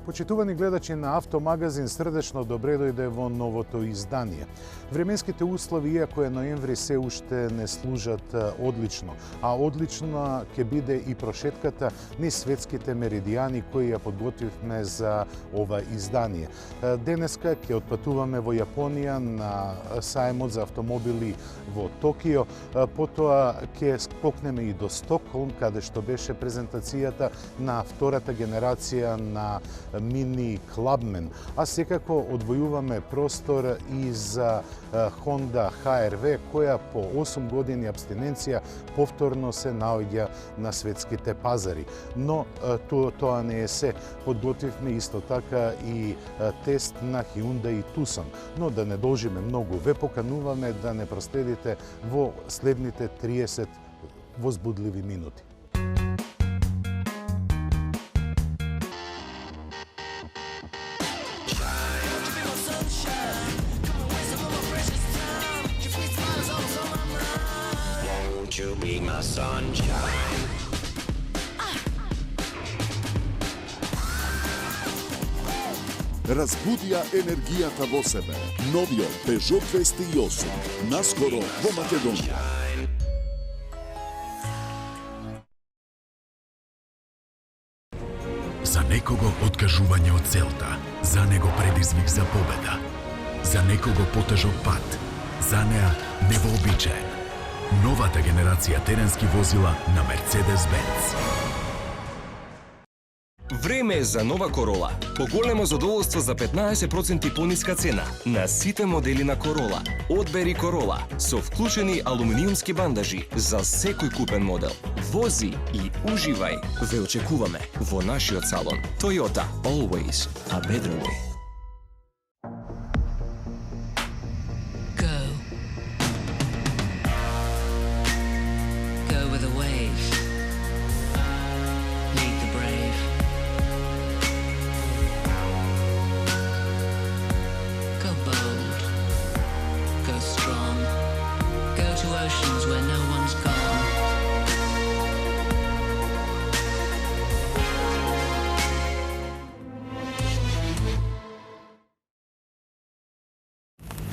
Почитувани гледачи на Автомагазин, срдечно добре дојде во новото издание. Временските услови, иако е ноември, се уште не служат одлично, а одлична ќе биде и прошетката низ светските меридијани кои ја подготвивме за ова издание. Денеска ќе отпатуваме во Јапонија на сајмот за автомобили во Токио, потоа ќе скокнеме и до Стокхолм, каде што беше презентацијата на втората генерација на Мини Clubman, а секако одвојуваме простор и за Honda HR-V, која по 8 години абстиненција повторно се наоѓа на светските пазари. Но тоа не е се. Подготвивме исто така и тест на Hyundai Tucson. Но да не должиме многу, ве покануваме да не проследите во следните 30 возбудливи минути. You be my sunshine. Разбудија енергијата во себе. Новиот Peugeot 208. Наскоро во Македонија. За некого откажување од целта, за него предизвик за победа. За некого потежок пат, за неа невообичаен. Новата генерација теренски возила на Mercedes-Benz. Време е за нова Корола. Поголемо задоволство за 15% пониска цена на сите модели на Корола. Одбери Корола со вклучени алуминиумски бандажи за секој купен модел. Вози и уживај. Ве очекуваме во нашиот салон. Toyota, always a better way.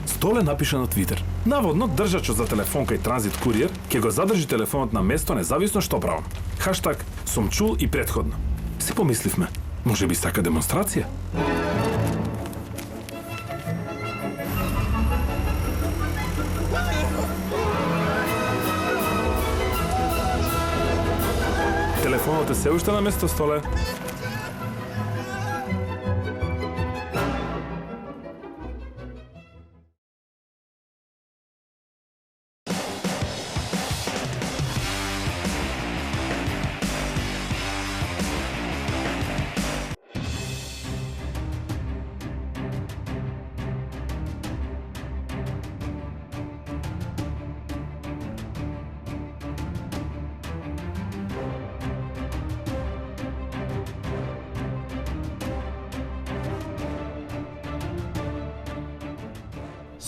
Столе напиша на Твитер. Наводно, држачот за телефонка и транзит куриер ќе го задржи телефонот на место независно што правам. Хаштаг сум чул и претходно. Си помисливме, може би сака демонстрација? Телефонот е се уште на место, Столе.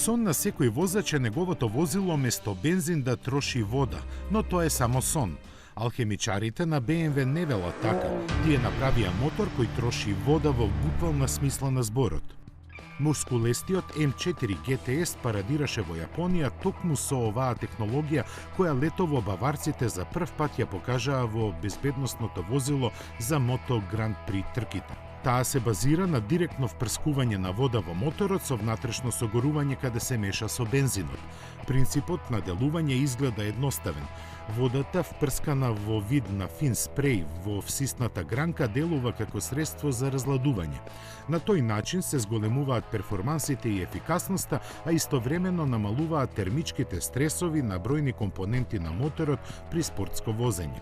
Сон на секој возач е неговото возило место бензин да троши вода, но тоа е само сон. Алхемичарите на BMW не велат така. Тие направија мотор кој троши вода во буквална смисла на зборот. Мускулестиот M4 GTS парадираше во Јапонија токму со оваа технологија која летово баварците за прв пат ја покажаа во безбедносното возило за Moto Grand Prix трките. Таа се базира на директно впрскување на вода во моторот со внатрешно согорување каде се меша со бензинот. Принципот на делување изгледа едноставен. Водата, впрскана во вид на фин спреј во всисната гранка, делува како средство за разладување. На тој начин се зголемуваат перформансите и ефикасноста, а истовремено намалуваат термичките стресови на бројни компоненти на моторот при спортско возење.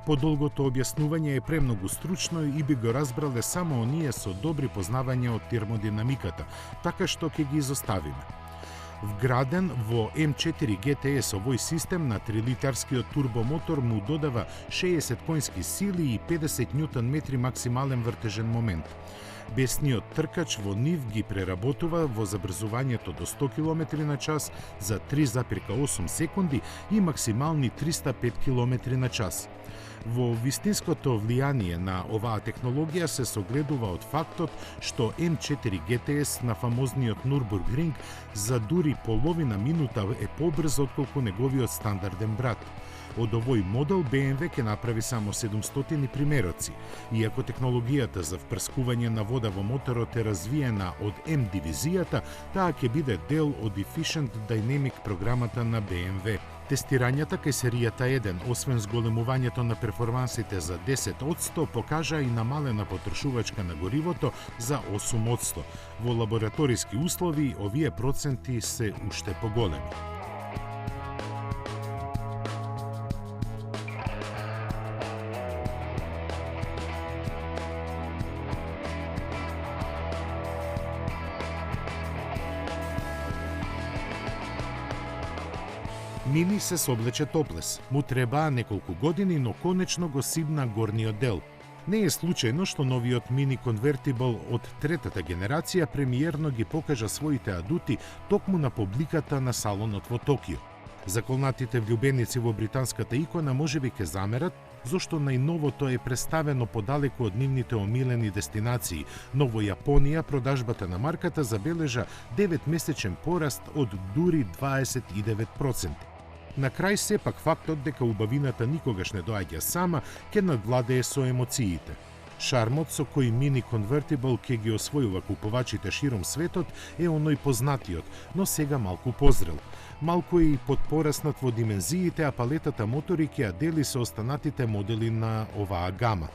Подолгото објаснување е премногу стручно и би го разбрале само оние со добри познавања од термодинамиката, така што ќе ги изоставиме. Вграден во M4 GTS овој систем на 3-литарскиот турбомотор му додава 60 конски сили и 50 Нм максимален вртежен момент. Бесниот тркач во нив ги преработува во забрзувањето до 100 км на час за 3,8 секунди и максимални 305 км на час. Во вистинското влијание на оваа технологија се согледува од фактот што М4 GTS на фамозниот Нурбургринг за дури половина минута е побрз отколку неговиот стандарден брат. Од овој модел BMW ќе направи само 700 примероци. Иако технологијата за впрскување на вода во моторот е развиена од М дивизијата, таа ќе биде дел од Efficient Dynamic програмата на BMW. Тестирањата кај серијата 1, освен зголемувањето на перформансите за 10%, покажа и намалена потрошувачка на горивото за 8%. Во лабораториски услови овие проценти се уште поголеми. Мини се соблече топлес. Му требаа неколку години, но конечно го сибна горниот дел. Не е случајно што новиот Mini Convertible од третата генерација премиерно ги покажа своите адути токму на публиката на салонот во Токио. Заколнатите влюбеници во британската икона можеби ќе замерат зошто најновото е представено подалеку од нивните омилени дестинации, но во Јапонија продажбата на марката забележа 9-месечен пораст од дури 29%. На крај сепак фактот дека убавината никогаш не доаѓа сама ќе надвладее со емоциите. Шармот со кој Mini Convertible ќе ги освојува купувачите широм светот е оној познатиот, но сега малку позрел. Малку е и подпораснат во димензиите, а палетата мотори ќе ја дели со останатите модели на оваа гама.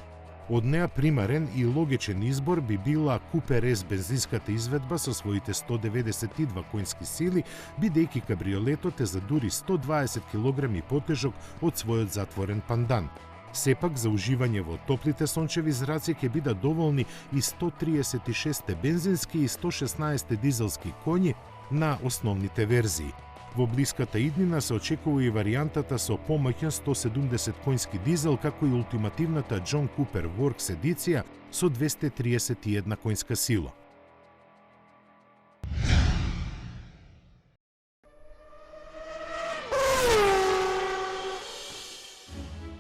Од неа примарен и логичен избор би била Cooper S бензинската изведба со своите 192 коњски сили, бидејќи кабриолетот е за дури 120 кг потежок од својот затворен пандан. Сепак, за уживање во топлите сончеви зраци ќе бидат доволни и 136 бензински и 116 дизелски коњи на основните верзии. Во блиската иднина се очекува и варијантата со помоќен 170 коњски дизел, како и ултимативната John Cooper Works едиција со 231 коњска сила.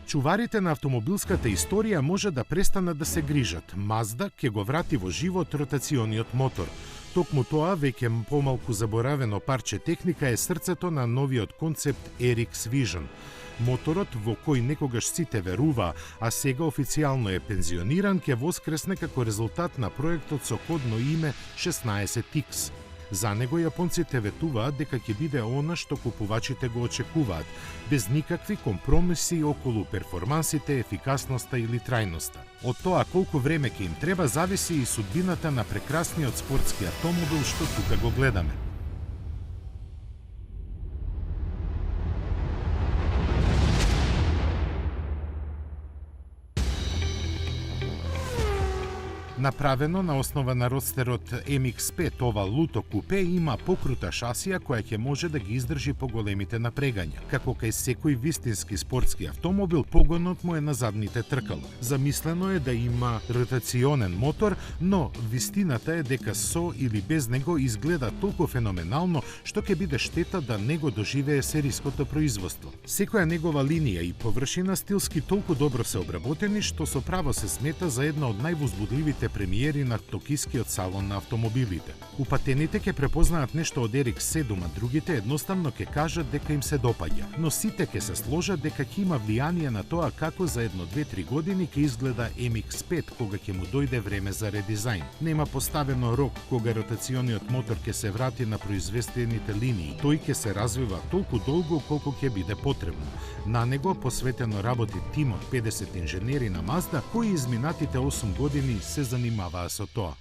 Чуварите на автомобилската историја може да престанат да се грижат. Mazda ќе го врати во живот ротациониот мотор. Токму тоа, веќе помалку заборавено парче техника е срцето на новиот концепт RX Vision. Моторот, во кој некогаш сите веруваа, а сега официјално е пензиониран, ќе воскресне како резултат на проектот со кодно име 16X. За него јапонците ветуваат дека ќе биде она што купувачите го очекуваат, без никакви компромиси околу перформансите, ефикасноста или трајноста. Од тоа колку време ќе им треба зависи и судбината на прекрасниот спортски автомобил што тука го гледаме. Направено на основа на родстерот MX-5, ова луто купе има покрута шасија која ќе може да ги издржи поголемите напрегања. Како кај секој вистински спортски автомобил, погонот му е на задните тркала. Замислено е да има ротационен мотор, но вистината е дека со или без него изгледа толку феноменално што ќе биде штета да не го доживее сериското производство. Секоја негова линија и површина стилски толку добро се обработени што со право се смета за една од највозбудливите премиери на Токискиот салон на автомобилите. Упатените ќе препознаат нешто од RX-7, а другите едноставно ќе кажат дека им се допаѓа. Но сите ќе се сложат дека ќе има влијание на тоа како за 1-2-3 години ќе изгледа MX-5 кога ќе му дојде време за редизајн. Нема поставено рок кога ротациониот мотор ќе се врати на произвестените линии. Тој ќе се развива толку долго колку ќе биде потребно. На него посветено работи тим од 50 инженери на Mazda кои изминатите 8 години се занимаваа со тоа.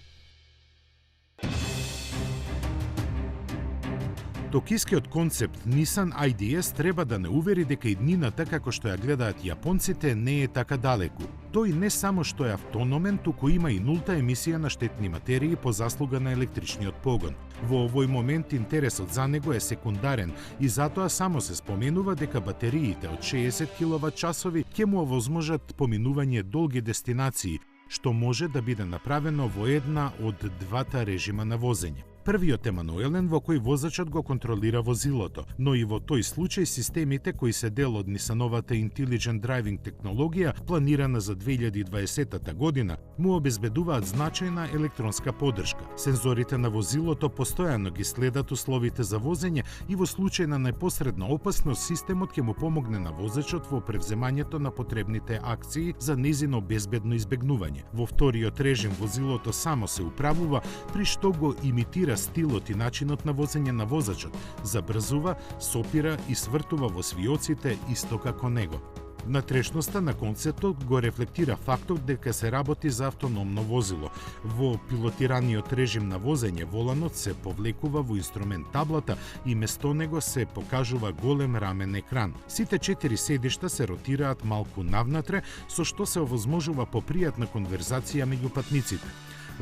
Токискиот концепт Nissan IDS треба да не увери дека иднината како што ја гледаат јапонците не е така далеку. Тој не само што е автономен, туку има и нулта емисија на штетни материи по заслуга на електричниот погон. Во овој момент интересот за него е секундарен и затоа само се споменува дека батериите од 60 киловат часови ќе му овозможат поминување долги дестинации, што може да биде направено во една од двата режима на возење. Првиот е мануелен, во кој возачот го контролира возилото, но и во тој случај системите кои се дел од Нисановата Intelligent Driving технологија, планирана за 2020 година, му обезбедуваат значајна електронска поддршка. Сензорите на возилото постојано ги следат условите за возење и во случај на непосредна опасност системот ќе му помогне на возачот во превземањето на потребните акции за нејзино безбедно избегнување. Во вториот режим возилото само се управува, при што го имитира стилот и начинот на возење на возачот, забрзува, сопира и свртува во свиоците исто како него. Внатрешноста на концептот го рефлектира фактот дека се работи за автономно возило. Во пилотираниот режим на возење воланот се повлекува во инструмент таблата и место него се покажува голем рамен екран. Сите 4 седишта се ротираат малку навнатре, со што се овозможува попријатна конверзација меѓу патниците.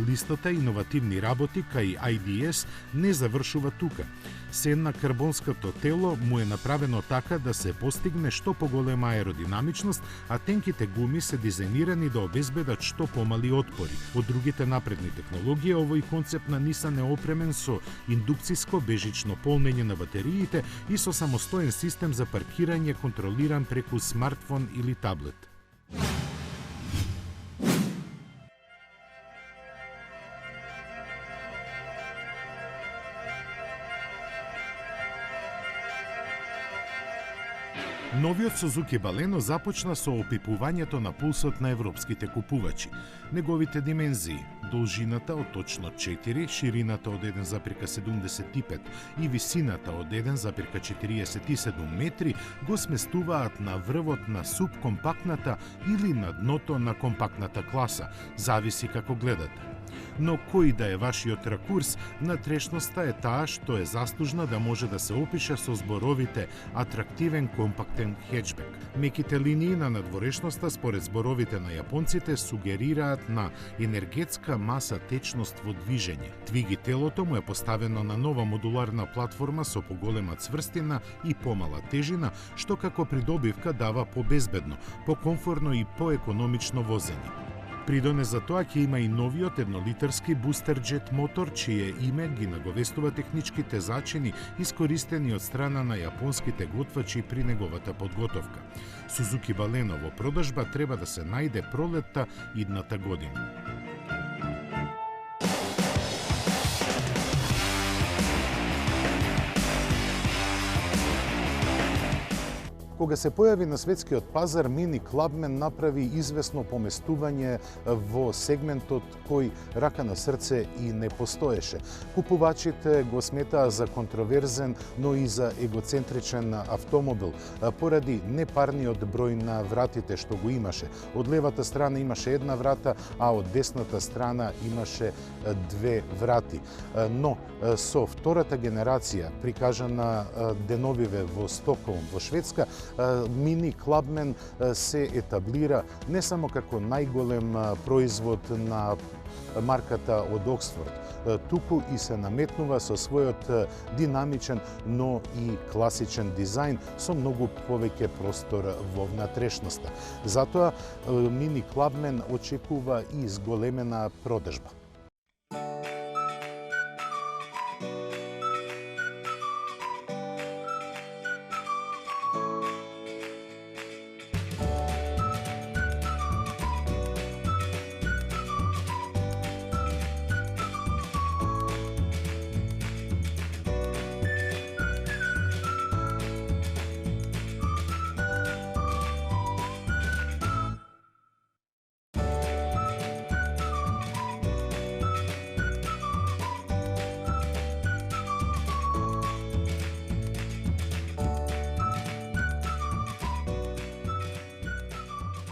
Листата иновативни работи кај IDS не завршува тука. Сен на карбонското тело му е направено така да се постигне што поголема аеродинамичност, а тенките гуми се дизајнирани да обезбедат што помали отпори. Од другите напредни технологии, овој концепт на Nissan е опремен со индукциско бежично полнење на батериите и со самостоен систем за паркирање контролиран преку смартфон или таблет. Новиот Сузуки Балено започна со опипувањето на пулсот на европските купувачи. Неговите димензии, должината од точно 4, ширината од 1,75 и висината од 1,47 метри го сместуваат на врвот на субкомпактната или на дното на компактната класа, зависи како гледате. Но кој да е вашиот ракурс, натрешноста е таа што е заслужна да може да се опише со зборовите атрактивен компактен хетчбек. Меките линии на надворешноста според зборовите на јапонците сугерираат на енергетска маса течност во движење. Твиги телото му е поставено на нова модуларна платформа со поголема цврстина и помала тежина, што како придобивка дава побезбедно, покомфорно и поекономично возење. Придоне за тоа ќе има и новиот еднолитарски бустерджет мотор, чие име ги наговестува техничките зачини искористени од страна на јапонските готвачи при неговата подготовка. Сузуки Балено во продажба треба да се најде пролетта идната година. Кога се појави на светскиот пазар, Мини Клабмен направи известно поместување во сегментот кој рака на срце и не постоеше. Купувачите го сметаа за контроверзен, но и за егоцентричен автомобил, поради непарниот број на вратите што го имаше. Од левата страна имаше една врата, а од десната страна имаше две врати. Но со втората генерација, прикажана деновиве во Стокхолм, во Шведска, Мини Клабмен се етаблира не само како најголем производ на марката од Оксфорд, туку и се наметнува со својот динамичен, но и класичен дизајн со многу повеќе простор во внатрешноста. Затоа Мини Клабмен очекува и зголемена продажба.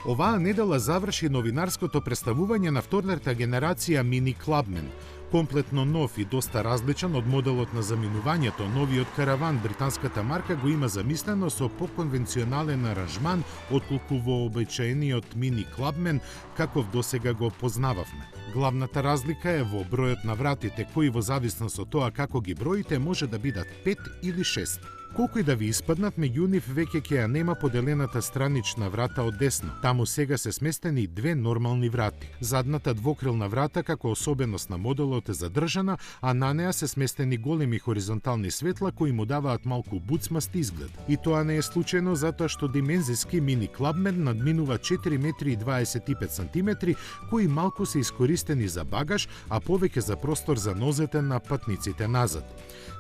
Оваа недела заврши новинарското представување на втората генерација Мини Клабмен. Комплетно нов и доста различен од моделот на заминувањето, новиот караван британската марка го има замислено со поконвенционален аранжман отколку вообичаениот Мини Клабмен каков досега го познававме. Главната разлика е во бројот на вратите, кои во зависност од тоа како ги броите може да бидат 5 или 6. Колку и да ви испаднат, меѓу нив веќе ќе ја нема поделената странична врата од десно. Таму сега се сместени две нормални врати. Задната двокрилна врата како особеност на моделот е задржана, а на неа се сместени големи хоризонтални светла кои му даваат малку буцмаст изглед. И тоа не е случајно затоа што димензиски мини Clubman надминува 4 метри и 25 сантиметри, кои малку се искористени за багаж, а повеќе за простор за нозете на патниците назад.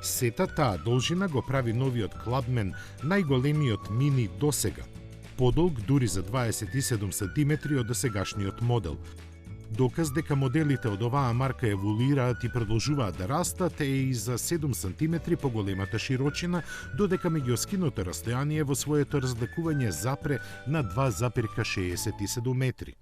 Сета таа должина го прави новиот Clubman најголемиот мини досега, подолг дури за 27 сантиметри од досегашниот модел. Доказ дека моделите од оваа марка еволуираат и продолжуваат да растат е и за 7 сантиметри поголемата широчина, додека меѓуоскиното растојание во своето разлекување запре на 2,67 метри.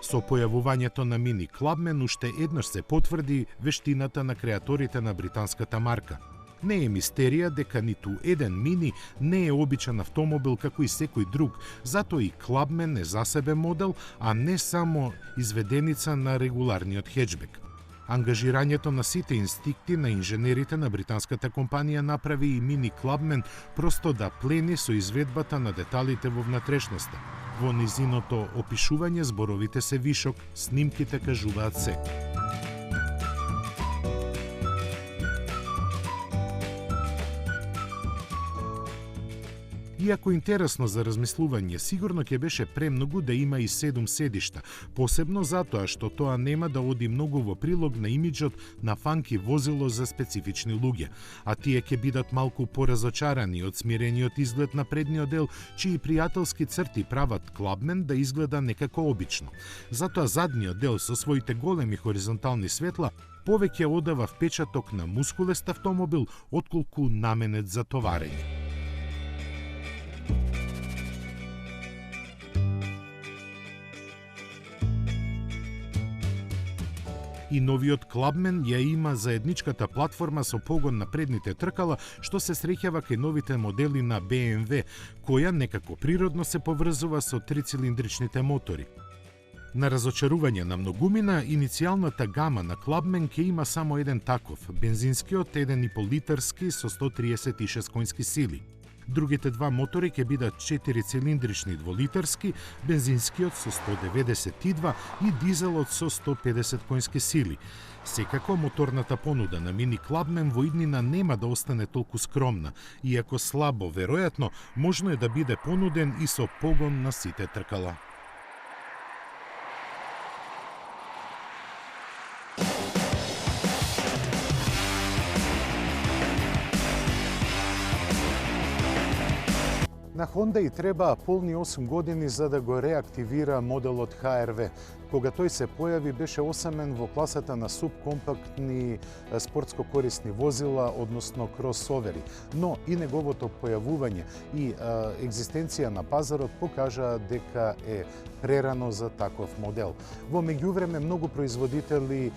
Со појавувањето на мини Clubman уште еднаш се потврди вештината на креаторите на британската марка. Не е мистерија дека ниту еден мини не е обичен автомобил како и секој друг, затоа и Clubman е засебен модел, а не само изведеница на регуларниот хеджбек. Ангажирањето на сите инстинкти на инженерите на британската компанија направи и мини Clubman просто да плени со изведбата на деталите во внатрешноста. Во низиното опишување зборовите се вишок, снимките кажуваат се. Иако интересно за размислување, сигурно ќе беше премногу да има и 7 седишта, посебно затоа што тоа нема да оди многу во прилог на имиџот на фанки возило за специфични луѓе, а тие ќе бидат малку поразочарани од смирениот изглед на предниот дел, чии пријателски црти прават Clubman да изгледа некако обично. Затоа задниот дел со своите големи хоризонтални светла повеќе одава впечаток на мускулест автомобил отколку наменет за товарење. И новиот Clubman ја има заедничката платформа со погон на предните тркала, што се среќава кај новите модели на BMW, која некако природно се поврзува со трицилиндричните мотори. На разочарување на многумина, иницијалната гама на Clubman ќе има само еден таков, бензинскиот 1,5 литарски со 136 конски сили. Другите два мотори ќе бидат 4-цилиндрични дволитарски, бензинскиот со 192 и дизелот со 150 конски сили. Секако моторната понуда на мини Clubman во иднина нема да остане толку скромна, иако слабо веројатно можно е да биде понуден и со погон на сите тркала. На Honda и требаа полни 8 години за да го реактивира моделот HR-V. Кога тој се појави, беше осамен во класата на субкомпактни спортско-корисни возила, односно кросовери. Но и неговото појавување и екзистенција на пазарот покажаа дека е прерано за таков модел. Во меѓувреме, многу производители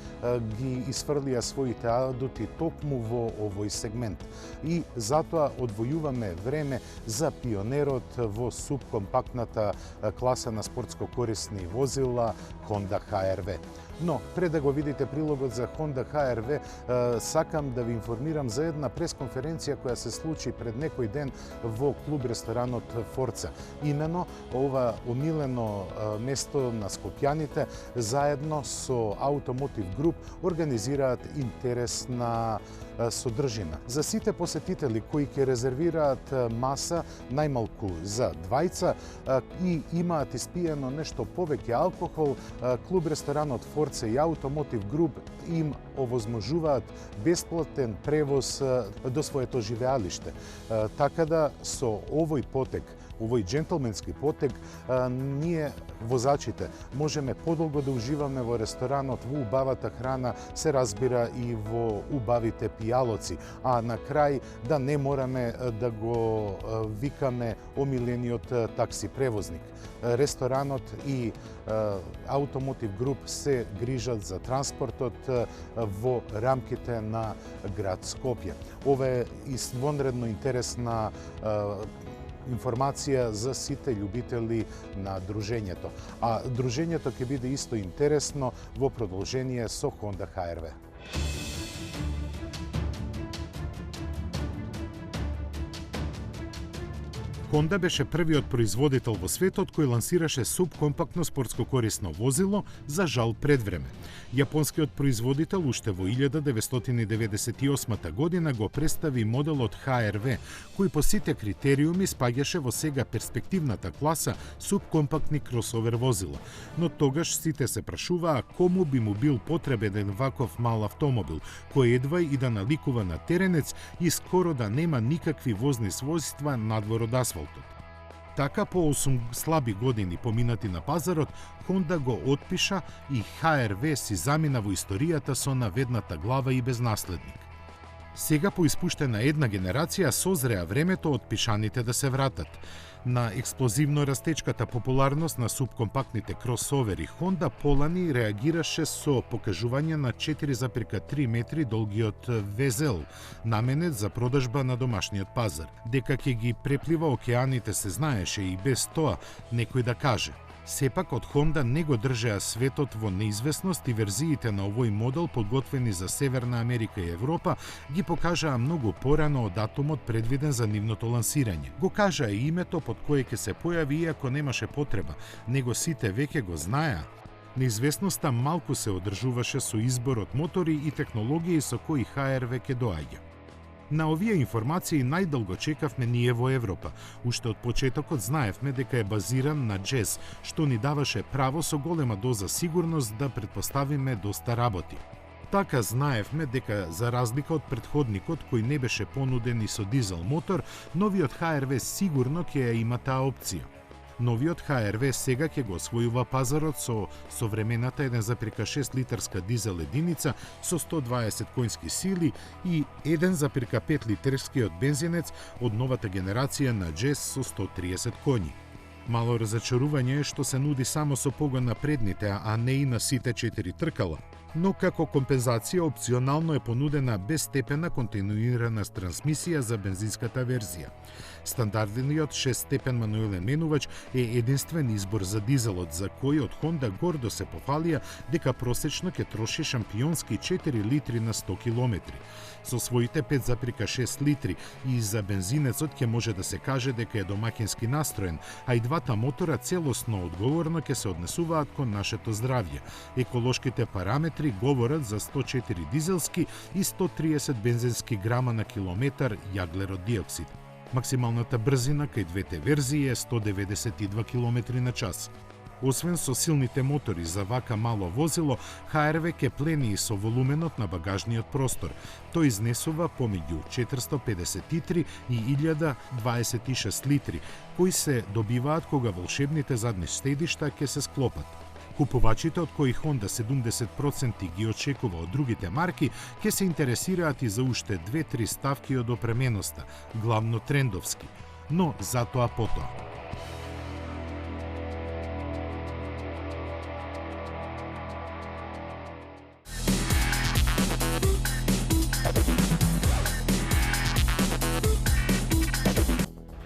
ги исфрлија своите адути токму во овој сегмент. И затоа одвојуваме време за пионерот во субкомпактната класа на спортско-корисни возила Honda HR-V. Но, пред да го видите прилогот за Honda HR-V, сакам да ви информирам за една пресконференција која се случи пред некој ден во клуб-ресторанот Forza. Имено, ова омилено место на скопјаните, заедно со Automotive Group, организираат интересна содржина. За сите посетители кои ќе резервираат маса најмалку за двајца и имаат испиено нешто повеќе алкохол, клуб-ресторанот Forza и Automotive Group им овозможуваат бесплатен превоз до своето живеалиште. Така да со овој потек, овој джентлменски потек, ние возачите можеме подолго да уживаме во ресторанот, во убавата храна, се разбира и во убавите пијалоци, а на крај да не мораме да го викаме омилениот такси превозник. Ресторанот и Automotive Group се грижат за транспортот во рамките на град Скопје. Ова е извонредно интересна информација за сите љубители на дружењето. А дружењето ќе биде исто интересно во продолжение со Honda HR-V. Honda беше првиот производител во светот кој лансираше субкомпактно спортско корисно возило, за жал пред време. Јапонскиот производител уште во 1998 година го представи моделот HR-V, кој по сите критериуми спаѓаше во сега перспективната класа субкомпактни кросовер возила. Но тогаш сите се прашуваа кому би му бил потребен ваков мал автомобил, кој едва и да наликува на теренец и скоро да нема никакви возни својства надвор од асфалтот. Така, по 8 слаби години поминати на пазарот, Honda го отпиша и HR-V си замина во историјата со наведната глава и без наследник. Сега, по испуштена една генерација, созреа времето од пишаните да се вратат. На експлозивно растечката популарност на субкомпактните кросовери, Honda полани реагираше со покажување на 4,3 метри долгиот Везел, наменет за продажба на домашниот пазар. Дека ќе ги преплива океаните се знаеше и без тоа некој да каже. Сепак од Honda не го држеа светот во неизвестност и верзиите на овој модел подготвени за Северна Америка и Европа ги покажаа многу порано од датумот предвиден за нивното лансирање. Го кажаа и името под кое ќе се појави иако немаше потреба, него сите веќе го знаеа. Неизвестноста малку се одржуваше со изборот мотори и технологии со кои HR-V ќе доаѓа. На овие информации најдолго чекавме ние во Европа. Уште од почетокот знаевме дека е базиран на джез, што ни даваше право со голема доза сигурност да предпоставиме доста работи. Така знаевме дека, за разлика од претходникот кој не беше понуден и со дизел мотор, новиот HR-V сигурно ќе ја има таа опција. Новиот HR-V сега ќе го освојува пазарот со современата 1,6 литарска дизел единица со 120 коњски сили и 1,5 литерскиот бензинец од новата генерација на джез со 130 коњи. Мало разочарување е што се нуди само со погон на предните, а не и на сите 4 тркала. Но како компензација опционално е понудена безстепена континуирана трансмисија за бензинската верзија. Стандардниот 6-степен мануелен менувач е единствен избор за дизелот, за кој од Honda гордо се пофалија дека просечно ќе троши шампионски 4 литри на 100 километри. Со своите 5,6 литри и за бензинецот ќе може да се каже дека е домакински настроен, а и двата мотора целосно одговорно ќе се однесуваат кон нашето здравје. Еколошките параметри говорат за 104 дизелски и 130 бензински грама на километар јаглерод диоксид. Максималната брзина кај двете верзии е 192 км на час. Освен со силните мотори за вака мало возило, HR-V ќе плени и со волуменот на багажниот простор. Тој изнесува помеѓу 453 и 1026 литри, кои се добиваат кога волшебните задни седишта ќе се склопат. Купувачите, од кои Honda 70% ги очекува од другите марки, ќе се интересираат и за уште 2-3 ставки од опременоста, главно трендовски, но затоа потоа.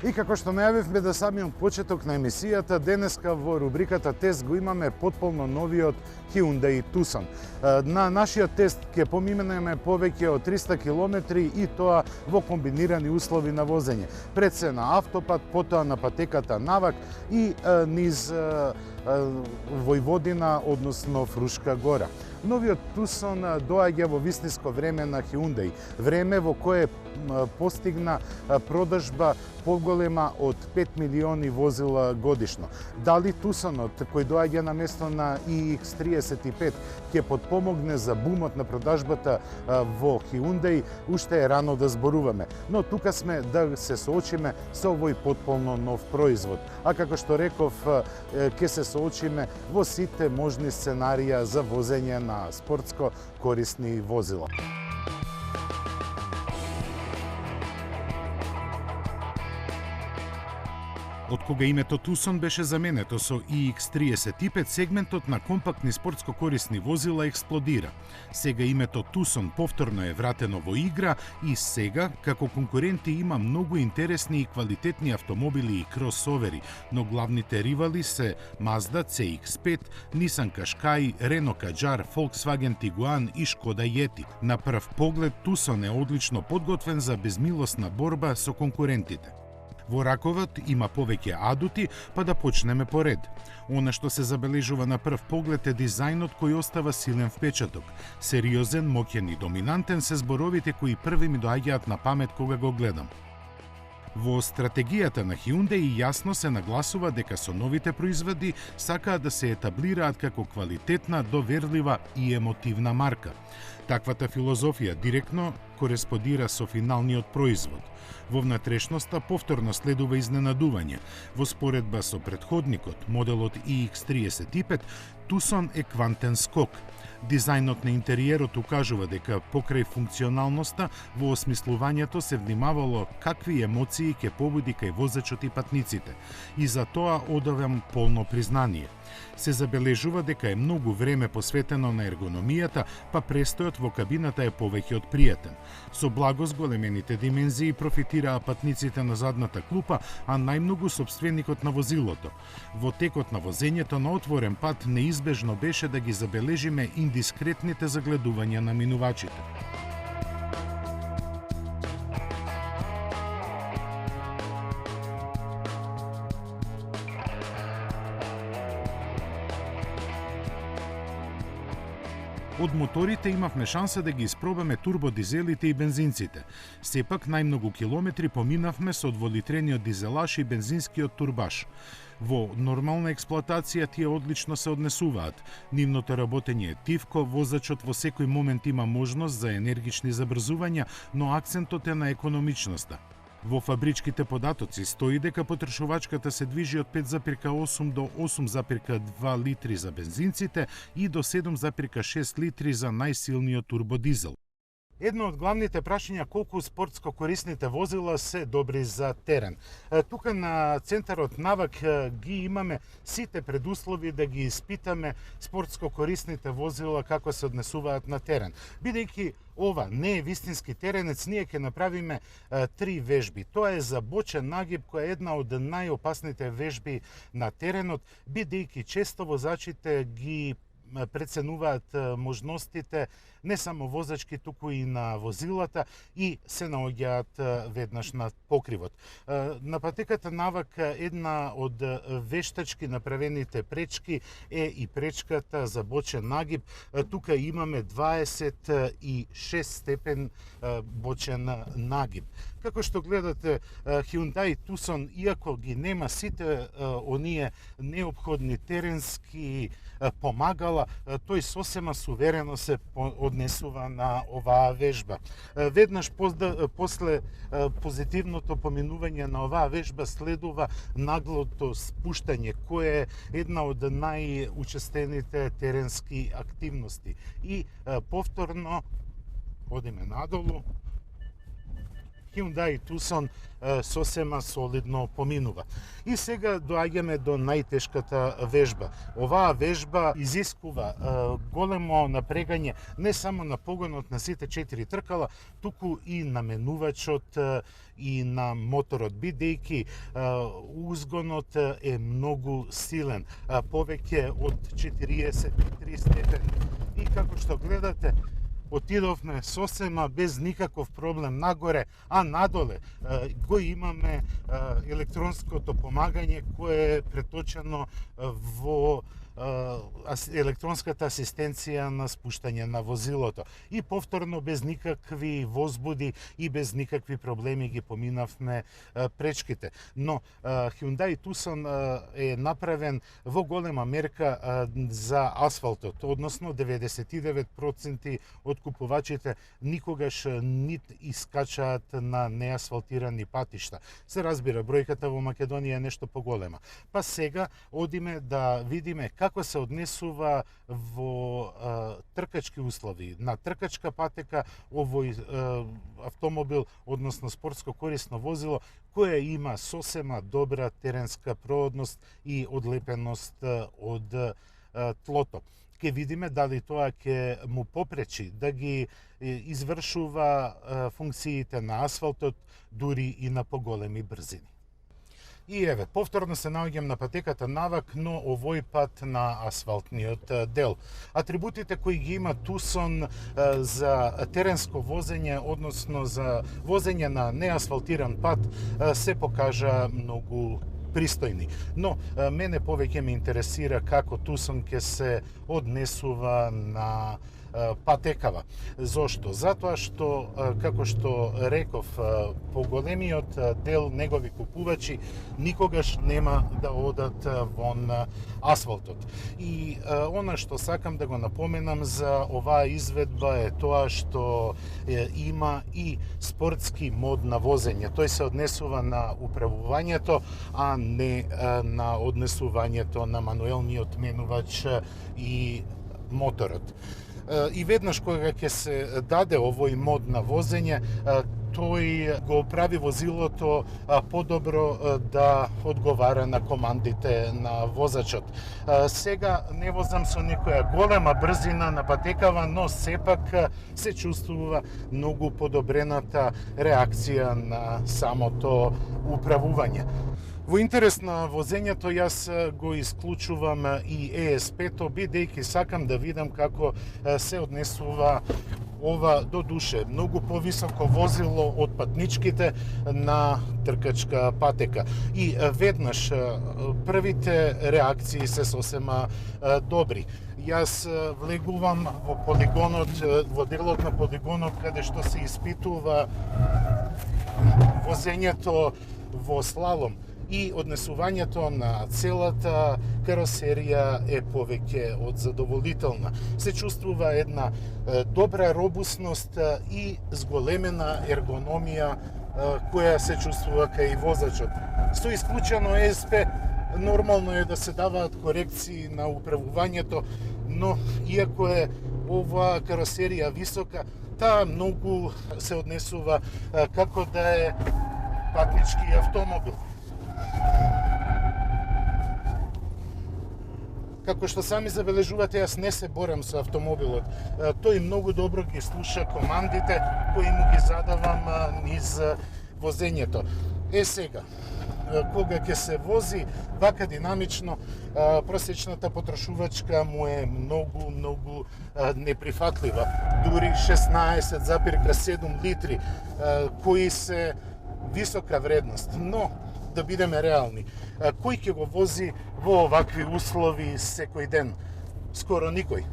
И како што најавивме да самиот почеток на емисијата, денеска во рубриката Тест го имаме потполно новиот Hyundai Tucson. На нашиот тест ќе поминеме повеќе од 300 километри и тоа во комбинирани услови на возење. Пред се на автопат, потоа на патеката навак и низ Војводина, односно Фрушка гора. Новиот Tucson доаѓа во вистинско време на Hyundai, време во кое постигна продажба поголема од 5 милиони возила годишно. Дали Tucsonот, кој доаѓа на место на iX35, ќе подпомогне за бумот на продажбата во Hyundai, уште е рано да зборуваме. Но тука сме да се соочиме со овој потполно нов производ. А како што реков, ќе се соочиме во сите можни сценарија за возење на спортско корисни возила. Од кога името Тусон беше заменето со iX35, сегментот на компактни спортско корисни возила експлодира. Сега името Тусон повторно е вратено во игра и сега, како конкуренти, има многу интересни и квалитетни автомобили и кросовери, но главните ривали се Mazda CX-5, Nissan Qashqai, Renault Kadjar, Volkswagen Tiguan и Škoda Yeti. На прв поглед, Тусон е одлично подготвен за безмилосна борба со конкурентите. Во раковот има повеќе адути, па да почнеме по ред. Она што се забележува на прв поглед е дизајнот кој остава силен впечаток. Сериозен, моќен и доминантен се зборовите кои први ми доаѓаат на памет кога го гледам. Во стратегијата на Hyundai јасно се нагласува дека со новите производи сакаат да се етаблираат како квалитетна, доверлива и емотивна марка. Таквата филозофија директно кореспондира со финалниот производ. Во внатрешноста повторно следува изненадување. Во споредба со претходникот, моделот iX35, Тусон е квантен скок. Дизајнот на интериерот укажува дека покрај функционалноста во осмислувањето се внимавало какви емоции ќе побуди кај возачот и патниците. И за тоа одавам полно признание. Се забележува дека е многу време посветено на ергономијата, па престојот во кабината е повеќе од пријатен. Со благо зголемените димензии профитираа патниците на задната клупа, а најмногу сопственикот на возилото. Во текот на возењето на отворен пат неизбежно беше да ги забележиме индискретните загледувања на минувачите. Од моторите имавме шанса да ги испробаме турбодизелите и бензинците. Сепак најмногу километри поминавме со дволитрениот дизелаш и бензинскиот турбаш. Во нормална експлоатација тие одлично се однесуваат. Нивното работење е тивко, возачот во секој момент има можност за енергични забрзувања, но акцентот е на економичноста. Во фабричките податоци стои дека потрошувачката се движи од 5,8 до 8,2 литри за бензинците и до 7,6 литри за најсилниот турбодизел. Едно од главните прашања колку спортско корисните возила се добри за терен. Тука на центарот Навак ги имаме сите предуслови да ги испитаме спортско корисните возила како се однесуваат на терен. Бидејќи ова не е вистински теренец, ние ќе направиме 3 вежби. Тоа е за бочен нагиб, која е една од најопасните вежби на теренот, бидејќи често возачите ги преценуваат можностите не само возачки, туку и на возилата и се наоѓаат веднаш на покривот. На патеката Навак една од вештачки направените пречки е и пречката за бочен нагиб. Тука имаме 26 степен бочен нагиб. Како што гледате, Hyundai Tucson, иако ги нема сите оние неопходни теренски помагала, тој сосема суверено се однесува на оваа вежба. Веднаш после позитивното поминување на оваа вежба следува наглото спуштање, кое е една од најучестените теренски активности. И повторно одиме надолу. Hyundai Tucson сосема солидно поминува. И сега доаѓаме до најтешката вежба. Оваа вежба изискува големо напрегање не само на погонот на сите 4 тркала, туку и на менувачот и на моторот, бидејќи узгонот е многу силен, повеќе од 43 степени. И како што гледате, отидовме сосема без никаков проблем нагоре, а надоле го имаме електронското помагање кое е преточено во електронската асистенција на спуштање на возилото. И повторно без никакви возбуди и без никакви проблеми ги поминавме пречките. Но Hyundai Tucson е направен во голема мерка за асфалтот, односно 99% од купувачите никогаш нит искачаат на неасфалтирани патишта. Се разбира, бројката во Македонија е нешто поголема. Па сега одиме да видиме како како се однесува во тркачки услови. На тркачка патека овој автомобил, односно спортско корисно возило, кое има сосема добра теренска проводност и одлепеност од тлото. Ке видиме дали тоа ќе му попречи да ги извршува функциите на асфалтот дури и на поголеми брзини. И еве, повторно се наоѓам на патеката навак, но овој пат на асфалтниот дел. Атрибутите кои ги има Тусон за теренско возење, односно за возење на неасфалтиран пат, се покажа многу пристојни. Но мене повеќе ме интересира како Тусон ќе се однесува на патекава. Зошто? Затоа што, како што реков, поголемиот дел негови купувачи никогаш нема да одат вон асфалтот. И она што сакам да го напоменам за оваа изведба е тоа што има и спортски мод на возење. Тој се однесува на управувањето, а не на однесувањето на мануелниот менувач и моторот. И веднаш кога ќе се даде овој мод на возење, тој го прави возилото подобро да одговара на командите на возачот. Сега не возам со некоја голема брзина на патекава, но сепак се чувствува многу подобрената реакција на самото управување. Во интерес на возењето јас го исклучувам и ESP-то, бидејќи сакам да видам како се однесува ова до душе многу повисоко возило од патничките на тркачка патека. И веднаш првите реакции се сосема добри. Јас влегувам во полигонот, во делот на полигонот каде што се испитува возењето во слалом. И однесувањето на целата каросерија е повеќе од задоволителна. Се чувствува една добра робусност и зголемена ергономија која се чувствува кај возачот. Со исклучено ESP, нормално е да се даваат корекции на управувањето, но иако е оваа каросерија висока, таа многу се однесува како да е патнички автомобил. Како што сами забележувате, јас не се борам со автомобилот. Тој многу добро ги слуша командите кои му ги задавам низ возењето. Сега, кога ќе се вози вака динамично, просечната потрошувачка му е многу неприфатлива. Дури 16,7 литри, кои се висока вредност. Но, да бидеме реални, кој ќе го вози во овакви услови секој ден? Скоро никој.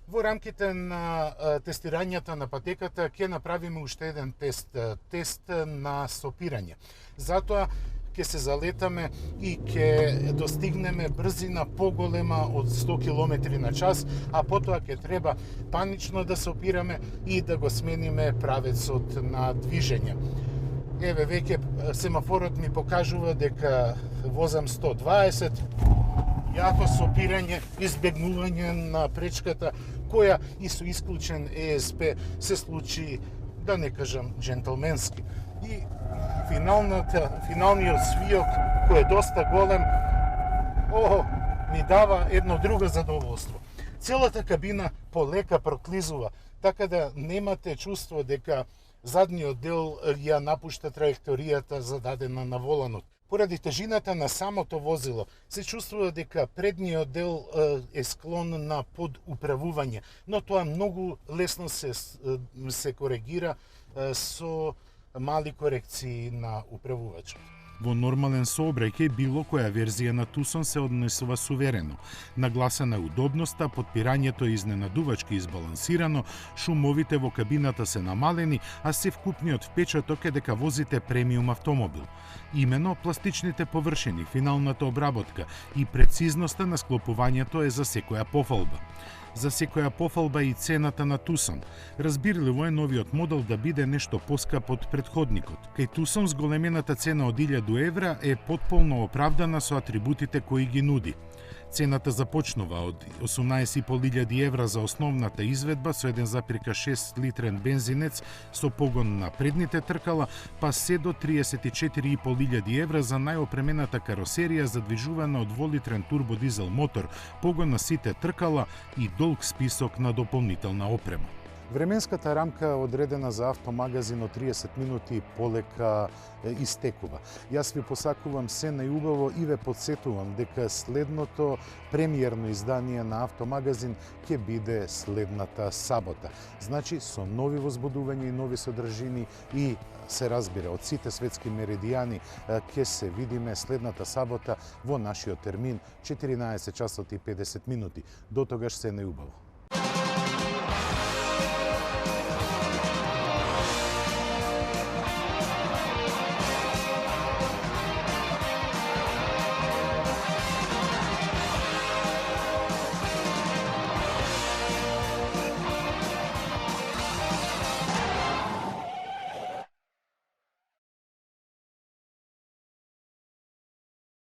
Во рамките на тестирањата на патеката ќе направиме уште еден тест на стопирање. Затоа ќе се залетаме и ќе достигнеме брзина поголема од 100 км на час, а потоа ќе треба панично да стопираме и да го смениме правецот на движење. Еве, веќе семафорот ми покажува дека возам 120, јако сопирање, избегнување на пречката, која и со исклучен ESP се случи, да не кажам, джентлменски. И финалниот свиок, кој е доста голем, ми дава едно друго задоволство. Целата кабина полека проклизува, така да немате чувство дека задниот дел ја напушта траекторијата зададена на воланот. Поради тежината на самото возило, се чувствува дека предниот дел е склон на подуправување, но тоа многу лесно се коригира со мали корекции на управувачот. Во нормален сообраќај било која верзија на Тусон се однесува суверено. Нагласена е удобноста, потпирањето е изненадувачки избалансирано, шумовите во кабината се намалени, а се вкупниот впечаток е дека возите премиум автомобил. Имено пластичните површини, финалната обработка и прецизноста на склопувањето е за секоја пофалба. За секоја пофалба и цената на Тусон. Разбирливо е новиот модел да биде нешто поскап од претходникот. Кај Тусон зголемената цена од 1000 евра е потполно оправдана со атрибутите кои ги нуди. Цената започнува од 18.500 евра за основната изведба со 1,6 литрен бензинец со погон на предните тркала, па се до 34.500 евра за најопремената каросерија задвижувана од 2-литрен турбодизел мотор, погон на сите тркала и долг список на дополнителна опрема. Временската рамка одредена за автомагазин од 30 минути полека истекува. Јас ви посакувам се најубаво и ве подсетувам дека следното премиерно издание на автомагазин ќе биде следната сабота. Значи со нови возбудувања и нови содржини и се разбира од сите светски меридијани ќе се видиме следната сабота во нашиот термин 14 часот и 50 минути. До тогаш се најубаво.